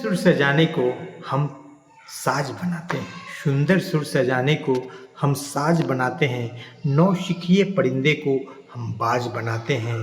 सुर सजाने को हम साज बनाते हैं, सुंदर सुर सजाने को हम साज बनाते हैं, नौसिखिए परिंदे को हम बाज बनाते हैं।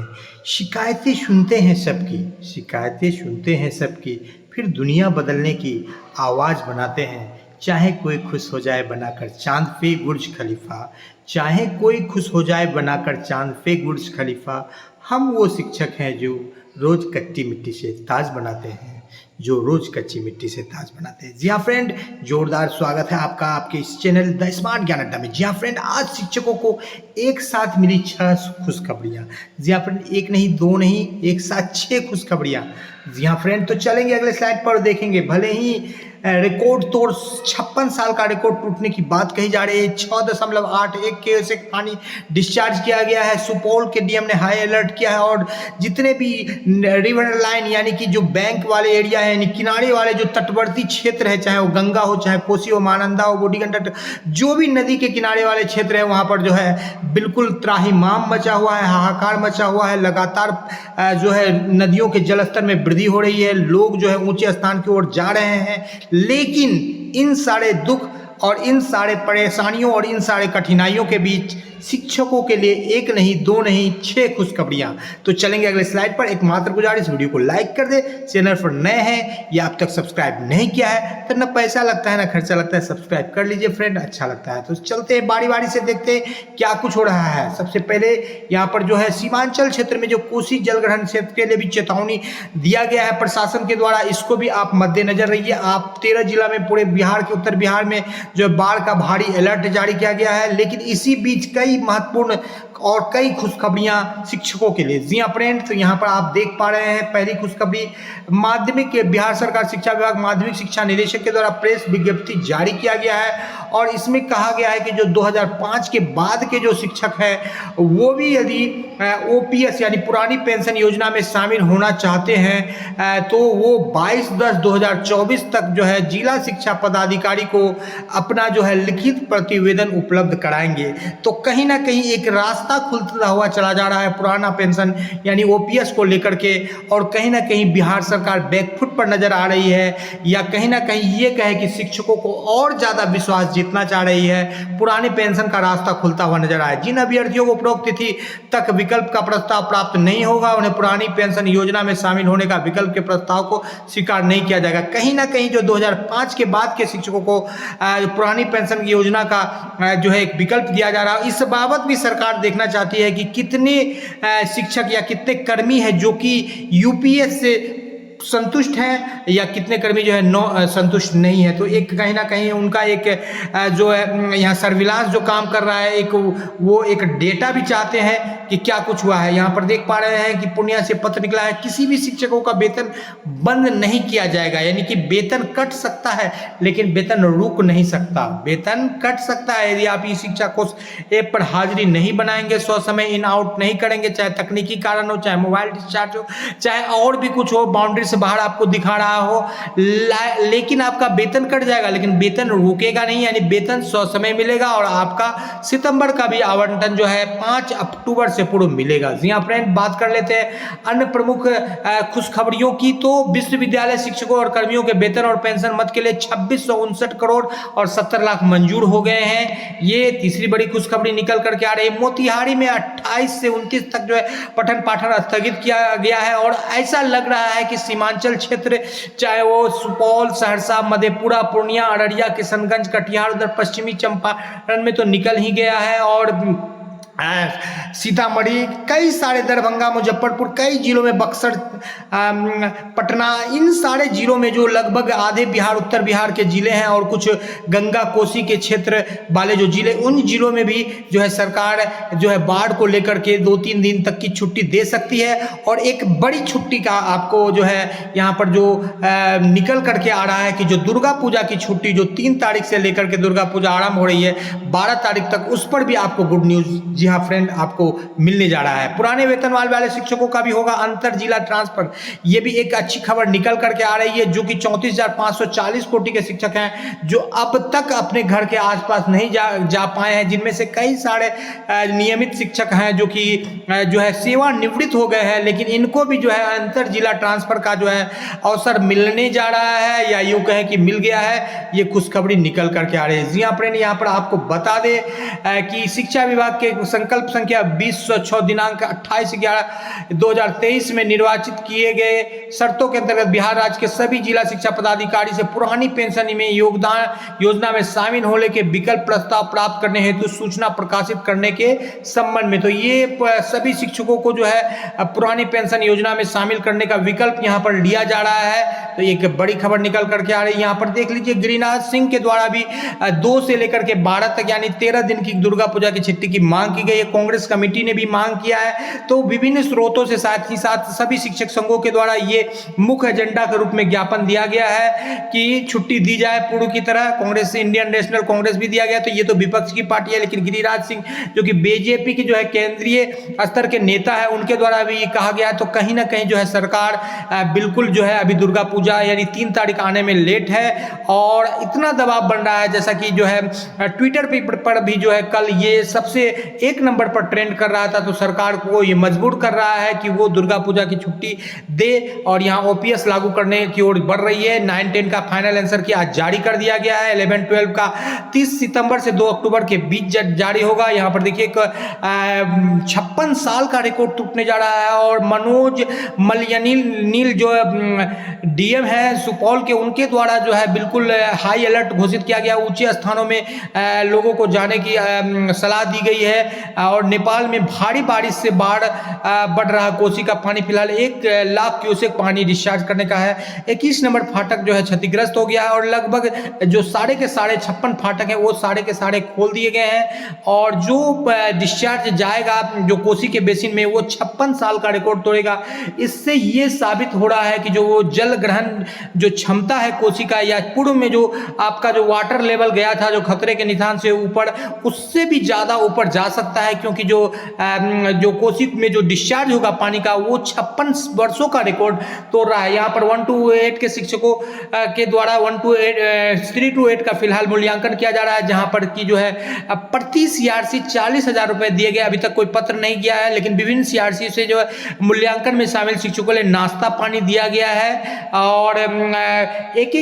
शिकायतें सुनते हैं सबकी, शिकायतें सुनते हैं सबकी, फिर दुनिया बदलने की आवाज़ बनाते हैं। चाहे कोई खुश हो जाए बनाकर चांद पे बुर्ज खलीफा, चाहे कोई खुश हो जाए बनाकर चांद पे बुर्ज खलीफा, हम वो शिक्षक हैं जो रोज़ कच्ची मिट्टी से ताज बनाते हैं, जो रोज़ कच्ची मिट्टी से ताज बनाते हैं। जी हाँ फ्रेंड, जोरदार स्वागत है आपका आपके इस चैनल द स्मार्ट ज्ञान अड्डा में। जी हाँ फ्रेंड, आज शिक्षकों को एक साथ मिली 6 खुशखबरियाँ। जी हाँ फ्रेंड, एक नहीं दो नहीं, एक साथ 6 खुशखबरियाँ। जी हाँ फ्रेंड, तो चलेंगे अगले स्लाइड पर, देखेंगे। भले ही रिकॉर्ड तोड़ 56 साल का रिकॉर्ड टूटने की बात कही जा रही है। 6.81 क्यूसेक पानी डिस्चार्ज किया गया है। सुपौल के डीएम ने हाई अलर्ट किया है और जितने भी रिवर लाइन यानी कि जो बैंक वाले एरिया है, यानी किनारे वाले जो तटवर्ती क्षेत्र है, चाहे वो गंगा हो, चाहे कोसी हो, महानंदा हो, बूढ़ी गंडक, जो भी नदी के किनारे वाले क्षेत्र है, वहाँ पर जो है बिल्कुल त्राहिमाम मचा हुआ है, हाहाकार मचा हुआ है। लगातार जो है नदियों के जलस्तर में वृद्धि हो रही है, लोग जो है ऊंचे स्थान की ओर जा रहे हैं। लेकिन इन सारे दुख और इन सारे परेशानियों और इन सारे कठिनाइयों के बीच शिक्षकों के लिए एक नहीं दो नहीं 6 खुशखबरियां। तो चलेंगे अगले स्लाइड पर। एक मात्र गुजारिश, वीडियो को लाइक कर दे, चैनल पर नए हैं या अब तक सब्सक्राइब नहीं किया है तो ना पैसा लगता है ना खर्चा लगता है, सब्सक्राइब कर लीजिए फ्रेंड, अच्छा लगता है। तो चलते हैं बारी बारी से, देखते हैं क्या कुछ हो रहा है। सबसे पहले यहाँ पर जो है सीमांचल क्षेत्र में जो कोसी जलग्रहण क्षेत्र के लिए भी चेतावनी दिया गया है प्रशासन के द्वारा, इसको भी आप मद्देनजर रहिए। आप 13 जिला में, पूरे बिहार के उत्तर बिहार में जो बाढ़ का भारी अलर्ट जारी किया गया है। लेकिन इसी बीच कई महत्वपूर्ण और कई खुशखबरियां शिक्षकों के लिए। जी हाँ फ्रेंड्स, तो यहाँ पर आप देख पा रहे हैं पहली खुशखबरी, माध्यमिक बिहार सरकार शिक्षा विभाग माध्यमिक शिक्षा निदेशक के द्वारा प्रेस विज्ञप्ति जारी किया गया है और इसमें कहा गया है कि जो 2005 के बाद के जो शिक्षक हैं वो भी यदि ओपीएस यानी पुरानी पेंशन योजना में शामिल होना चाहते हैं तो वो 22/10/2024 तक जो है जिला शिक्षा पदाधिकारी को अपना जो है लिखित प्रतिवेदन उपलब्ध कराएंगे। तो कहीं ना कहीं एक रास्ता खुलता हुआ चला जा रहा है पुराना पेंशन यानी ओपीएस को लेकर के, और कहीं ना कहीं बिहार सरकार बैकफुट पर नजर आ रही है, या कहीं ना कहीं ये कहे कि शिक्षकों को और ज्यादा विश्वास जीतना चाह रही है, पुराने पेंशन का रास्ता खुलता हुआ नजर आया। जिन अभ्यर्थियों को उपरोक्त तिथि तक विकल्प का प्रस्ताव प्राप्त नहीं होगा उन्हें पुरानी पेंशन योजना में शामिल होने का विकल्प के प्रस्ताव को स्वीकार नहीं किया जाएगा। कहीं ना कहीं जो 2005 के बाद के शिक्षकों को पुरानी पेंशन योजना का जो है एक विकल्प दिया जा रहा है, इस बाबत भी सरकार देखना चाहती है कि कितने शिक्षक या कितने कर्मी है जो कि यूपीएस से संतुष्ट हैं या कितने कर्मी जो है संतुष्ट नहीं है। तो एक कहीं ना कहीं उनका एक जो है यहाँ सर्विलांस जो काम कर रहा है, एक वो एक डेटा भी चाहते हैं कि क्या कुछ हुआ है। यहाँ पर देख पा रहे हैं कि पूर्णिया से पत्र निकला है, किसी भी शिक्षकों का वेतन बंद नहीं किया जाएगा, यानी कि वेतन कट सकता है लेकिन वेतन रुक नहीं सकता। वेतन कट सकता है यदि आप ई शिक्षा कोर्स ऐप पर हाजिरी नहीं बनाएंगे, समय इन आउट नहीं करेंगे, चाहे तकनीकी कारण हो, चाहे मोबाइल डिस्चार्ज हो, चाहे और भी कुछ हो, बाउंड्री से बाहर आपको दिखा रहा हो, लेकिन आपका वेतन कट जाएगा लेकिन वेतन रुकेगा नहीं, यानी वेतन समय मिलेगा और आपका सितंबर का भी आवंटन जो है 5 अक्टूबर से पूर्व मिलेगा। जी हाँ फ्रेंड, बात कर लेते हैं अन्य प्रमुख खुशखबरियों की। तो विश्वविद्यालय शिक्षकों और कर्मियों के वेतन और पेंशन मद के लिए 2659 करोड़ और 70 लाख मंजूर हो गए हैं। ये तीसरी बड़ी खुशखबरी निकल करके आ रही है। मोतिहारी में 28 से 29 तक जो है पठन पाठन स्थगित किया गया है और ऐसा लग रहा है कि सीमांचल क्षेत्र चाहे वो सुपौल, सहरसा, मधेपुरा, पूर्णिया, अररिया, किशनगंज, कटिहार, उधर पश्चिमी चंपारण में तो निकल ही गया है, और सीतामढ़ी, कई सारे दरभंगा, मुजफ्फरपुर, कई जिलों में बक्सर, पटना, इन सारे जिलों में जो लगभग आधे बिहार, उत्तर बिहार के जिले हैं और कुछ गंगा कोसी के क्षेत्र वाले जो जिले, उन जिलों में भी जो है सरकार जो है बाढ़ को लेकर के 2-3 दिन तक की छुट्टी दे सकती है। और एक बड़ी छुट्टी का आपको जो है यहाँ पर जो निकल करके आ रहा है कि जो दुर्गा पूजा की छुट्टी जो 3 तारीख से लेकर के दुर्गा पूजा आरंभ हो रही है 12 तारीख तक, उस पर भी आपको गुड न्यूज। जी हाँ फ्रेंड, आपको मिलने जा रहा है। पुराने वेतनमान वाले शिक्षकों का भी होगा अंतर जिला ट्रांसफर। ये भी एक अच्छी खबर निकल करके आ रही है, जो कि 34,540 कोटि के शिक्षक हैं जो अब तक अपने घर के आसपास नहीं जा पाए हैं, जिनमें से कई सारे नियमित शिक्षक हैं जो कि जो है सेवानिवृत्त हो गए हैं, लेकिन इनको भी जो है अंतर जिला ट्रांसफर का जो है अवसर मिलने जा रहा है, या यूं कहें कि मिल गया है। ये खुशखबरी निकल करके आ रही है। जी हाँ फ्रेंड, यहाँ पर आपको बता दें कि शिक्षा विभाग के संकल्प संख्या 2006 दिनांक 28/11/2023 में निर्वाचित किए गए शर्तों के अंतर्गत बिहार राज्य के सभी जिला शिक्षा पदाधिकारी से पुरानी पेंशन में योगदान योजना में शामिल होने के विकल्प प्रस्ताव प्राप्त करने हेतु सूचना प्रकाशित करने के संबंध में। तो ये सभी शिक्षकों को जो है पुरानी पेंशन योजना में शामिल करने का विकल्प यहाँ पर लिया जा रहा है। तो एक बड़ी खबर निकल करके आ रही है। यहाँ पर देख लीजिए, गिरिराज सिंह के द्वारा भी 2 से लेकर के 12 तक यानी 13 दिन की दुर्गा पूजा की छुट्टी की मांग की गई है। कांग्रेस कमेटी ने भी मांग किया है। तो विभिन्न स्रोतों से साथ ही साथ सभी शिक्षक संघों के द्वारा ये मुख्य एजेंडा के रूप में ज्ञापन दिया गया है कि छुट्टी दी जाए पूर्व की तरह। कांग्रेस से इंडियन नेशनल कांग्रेस भी दिया गया। तो ये तो विपक्ष की पार्टी है, लेकिन गिरिराज सिंह जो कि बीजेपी की जो है केंद्रीय स्तर के नेता है, उनके द्वारा भी ये कहा गया है। तो कहीं ना कहीं जो है सरकार बिल्कुल जो है अभी दुर्गा पूजा यानी 3 तारीख आने में लेट है, और इतना दबाव बन रहा है जैसा कि जो है ट्विटर पर भी जो है कल ये सबसे 1 नंबर पर ट्रेंड कर रहा था। तो सरकार को ये मजबूर कर रहा है कि वो दुर्गा पूजा की छुट्टी दे, और यहाँ ओपीएस लागू करने की ओर बढ़ रही है। 9-10 का फाइनल आंसर की आज जारी कर दिया गया है। 11-12 का 30 सितंबर से 2 अक्टूबर के बीच जारी होगा। यहाँ पर देखिए 56 साल का रिकॉर्ड टूटने जा रहा है, और मनोज मलयनील जो डीएम है सुपौल के, उनके द्वारा जो है बिल्कुल हाई अलर्ट घोषित किया गया। ऊंचे स्थानों में लोगों को जाने की सलाह दी गई है। और नेपाल में भारी बारिश से बाढ़ बढ़ रहा। कोसी का पानी फिलहाल 1 लाख क्यूसेक पानी डिस्चार्ज करने का है। 21 नंबर फाटक जो है क्षतिग्रस्त हो गया है, और लगभग जो साढ़े 56 फाटक है वो साढ़े के साढ़े खोल दिए गए हैं। और जो डिस्चार्ज जाएगा जो कोसी के बेसिन में, वो 56 साल का रिकॉर्ड तोड़ेगा। इससे ये साबित हो रहा है कि जो वो जल ग्रहण जो क्षमता है कोसी का, या पूर्व में जो आपका जो वाटर लेवल गया था जो खतरे के निशान से ऊपर, उससे भी ज्यादा ऊपर जा सकता है, क्योंकि जो कोसी में जो डिस्चार्ज होगा पानी का, वो 56 वर्षों का रिकॉर्ड तोड़ रहा है। यहाँ पर 1 to 8 के शिक्षकों के द्वारा 3 to 8 का फिलहाल मूल्यांकन किया जा रहा है, जहां पर की जो है प्रति सीआरसी 40,000 रुपए दिए गए। अभी तक कोई पत्र नहीं गया है, लेकिन विभिन्न सीआरसी से जो है मूल्यांकन में शामिल शिक्षकों के लिए नाश्ता पानी दिया गया है। और एक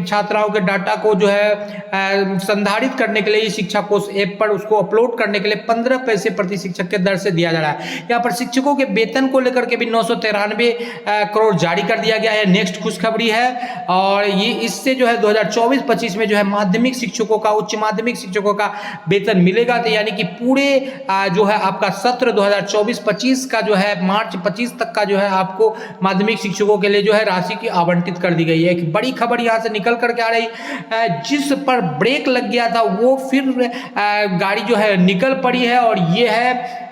छात्राओं के डाटा को जो है संधारित करने के लिए शिक्षा कोष ऐप पर उसको अपलोड करने के लिए 15 पैसे प्रति शिक्षक के दर से दिया जा रहा है। यहाँ पर शिक्षकों के वेतन को लेकर के भी 993 करोड़ जारी कर दिया गया है। नेक्स्ट खुशखबरी है, और ये इससे जो है 2024-25 में जो है माध्यमिक शिक्षकों का, उच्च माध्यमिक शिक्षकों का वेतन मिलेगा। तो यानी कि पूरे जो है आपका सत्र 2024-25 का जो है मार्च 25 तक का जो है आपको माध्यमिक शिक्षकों के लिए जो है राशि की आवंटित कर दी गई है। एक बड़ी खबर यहाँ से निकल करके आ रही, जिस पर ब्रेक लग गया था वो फिर गाड़ी जो है निकल पड़ी है, और ये है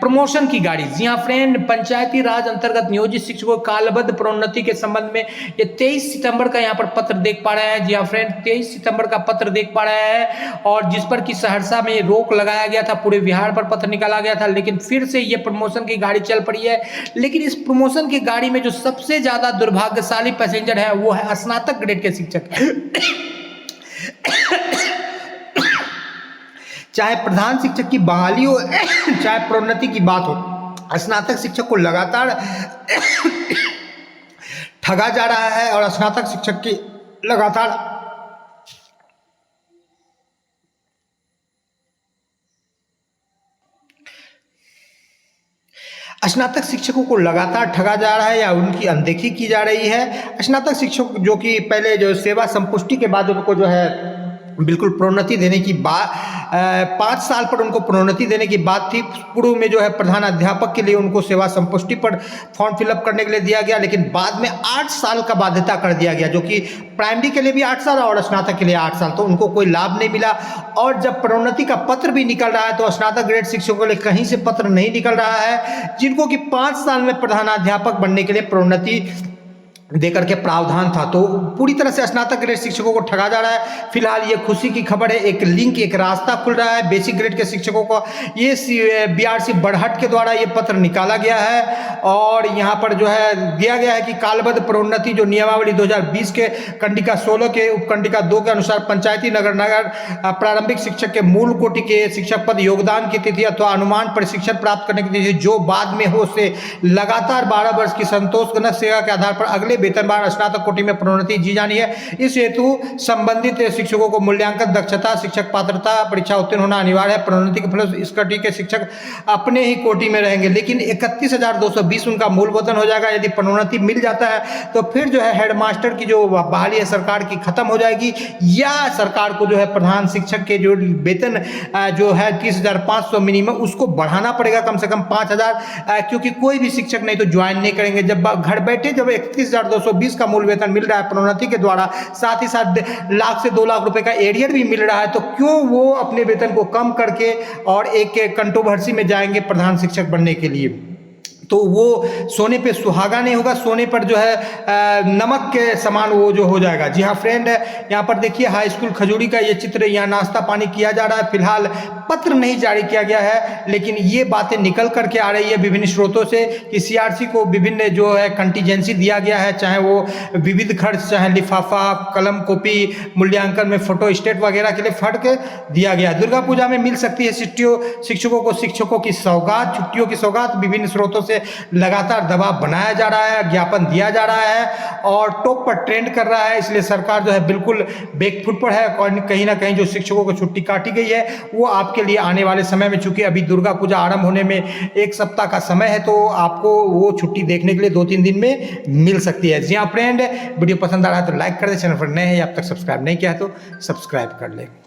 प्रमोशन की गाड़ी। जी हाँ फ्रेंड, पंचायती राज अंतर्गत नियोजित शिक्षकों कालबद्ध प्रोन्नति के संबंध में ये 23 सितंबर का यहाँ पर पत्र देख पा रहे हैं। जी हाँ फ्रेंड, 23 सितंबर का पत्र देख पा रहे हैं, और जिस पर कि सहरसा में रोक लगाया गया था, पूरे बिहार पर पत्र निकाला गया था, लेकिन फिर से ये प्रमोशन की गाड़ी चल पड़ी है। लेकिन इस प्रमोशन की गाड़ी में जो सबसे ज्यादा दुर्भाग्यशाली पैसेंजर है वो है स्नातक ग्रेड के शिक्षक। चाहे प्रधान शिक्षक की बहाली हो, चाहे प्रोन्नति की बात हो, स्नातक शिक्षक को लगातार ठगा जा रहा है, और स्नातक शिक्षक की लगातार स्नातक शिक्षकों को लगातार ठगा जा रहा है या उनकी अनदेखी की जा रही है। स्नातक शिक्षक जो कि पहले जो सेवा संपुष्टि के बाद उनको जो है बिल्कुल प्रोन्नति देने की बात, 5 साल पर उनको प्रोन्नति देने की बात थी। पूर्व में जो है प्रधान अध्यापक के लिए उनको सेवा संपुष्टि पर फॉर्म फिलअप करने के लिए दिया गया, लेकिन बाद में 8 साल का बाध्यता कर दिया गया, जो कि प्राइमरी के लिए भी 8 साल और स्नातक के लिए 8 साल, तो उनको कोई लाभ नहीं मिला। और जब प्रोन्नति का पत्र भी निकल रहा है तो स्नातक ग्रेड शिक्षकों के लिए कहीं से पत्र नहीं निकल रहा है, जिनको कि 5 साल में प्रधानाध्यापक बनने के लिए प्रोन्नति देकर के प्रावधान था। तो पूरी तरह से स्नातक ग्रेड शिक्षकों को ठगा जा रहा है। फिलहाल ये खुशी की खबर है, एक लिंक, एक रास्ता खुल रहा है बेसिक ग्रेड के शिक्षकों को। ये बीआरसी बड़हट के द्वारा ये पत्र निकाला गया है और यहाँ पर जो है दिया गया है कि कालबद्ध प्रोन्नति जो नियमावली 2020 के कंडिका 16 के उपकंडिका 2 के अनुसार पंचायती नगर प्रारंभिक शिक्षक के मूल कोटि के शिक्षक पद योगदान की तिथि अथवा अनुमान प्रशिक्षण प्राप्त करने की तिथि जो बाद में हो से लगातार 12 वर्ष की संतोषजनक सेवा के आधार पर अगले वेतनमान स्नातक कोटि में प्रोन्नति दी जानी है। इस हेतु संबंधित शिक्षकों को मूल्यांकन, दक्षता, शिक्षक पात्रता परीक्षा उत्तीर्ण होना अनिवार्य है। प्रोन्नति के फल इस कोटि के शिक्षक अपने ही कोटि में रहेंगे, लेकिन 31,220 उनका मूल वेतन हो जाएगा। यदि प्रोन्नति मिल जाता है तो फिर जो है हेडमास्टर की जो बहाली है सरकार की खत्म हो जाएगी, या सरकार को जो है प्रधान शिक्षक के जो वेतन जो है 30,500 मिनिमम उसको बढ़ाना पड़ेगा, कम से कम 5,000, क्योंकि कोई भी शिक्षक नहीं तो ज्वाइन नहीं करेंगे। जब घर बैठे जब 31,220 का मूल वेतन मिल रहा है प्रोन्नति के द्वारा, साथ ही साथ लाख से 2 लाख रुपए का एरियर भी मिल रहा है, तो क्यों वो अपने वेतन को कम करके और एक कंट्रोवर्सी में जाएंगे प्रधान शिक्षक बनने के लिए। तो वो सोने पे सुहागा नहीं होगा, सोने पर जो है नमक के समान वो जो हो जाएगा। जी हाँ फ्रेंड, यहाँ पर देखिए हाई स्कूल खजूरी का ये चित्र, यहाँ नाश्ता पानी किया जा रहा है। फिलहाल पत्र नहीं जारी किया गया है, लेकिन ये बातें निकल करके आ रही है विभिन्न स्रोतों से कि सीआरसी को विभिन्न जो है कंटीजेंसी दिया गया है, चाहे वो विविध खर्च, चाहे लिफाफा, कलम, कॉपी, मूल्यांकन में फोटो स्टेट वगैरह के लिए फंड के दिया गया है। दुर्गा पूजा में मिल सकती है शिक्षकों की सौगात, छुट्टियों की सौगात। विभिन्न स्रोतों से लगातार दबाव बनाया जा रहा है, ज्ञापन दिया जा रहा है और टॉप पर ट्रेंड कर रहा है। इसलिए सरकार जो है बिल्कुल बैकफुट पर है। कहीं ना कहीं जो शिक्षकों को छुट्टी काटी गई है वो आपके लिए आने वाले समय में, चूंकि अभी दुर्गा पूजा आरंभ होने में 1 सप्ताह का समय है, तो आपको वो छुट्टी देखने के लिए 2-3 दिन में मिल सकती है। जी हाँ फ्रेंड, वीडियो पसंद आ रहा है तो लाइक कर दे, चैनल पर नए हैं या अब तक सब्सक्राइब नहीं किया है तो सब्सक्राइब कर ले।